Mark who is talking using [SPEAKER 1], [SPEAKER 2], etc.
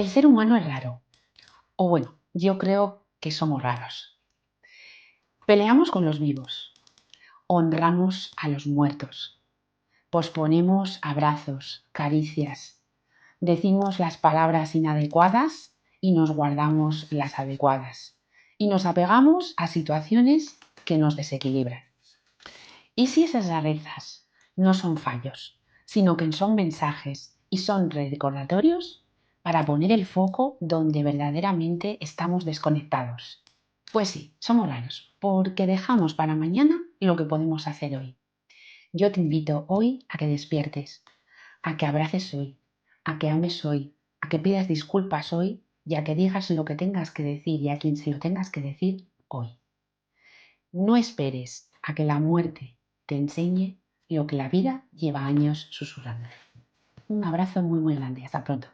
[SPEAKER 1] El ser humano es raro. O bueno, yo creo que somos raros. Peleamos con los vivos. Honramos a los muertos. Posponemos abrazos, caricias. Decimos las palabras inadecuadas y nos guardamos las adecuadas. Y nos apegamos a situaciones que nos desequilibran. ¿Y si esas rarezas no son fallos, sino que son mensajes y son recordatorios para poner el foco donde verdaderamente estamos desconectados? Pues sí, somos raros, porque dejamos para mañana lo que podemos hacer hoy. Yo te invito hoy a que despiertes, a que abraces hoy, a que ames hoy, a que pidas disculpas hoy y a que digas lo que tengas que decir y a quien se lo tengas que decir hoy. No esperes a que la muerte te enseñe lo que la vida lleva años susurrando. Un abrazo muy grande. Hasta pronto.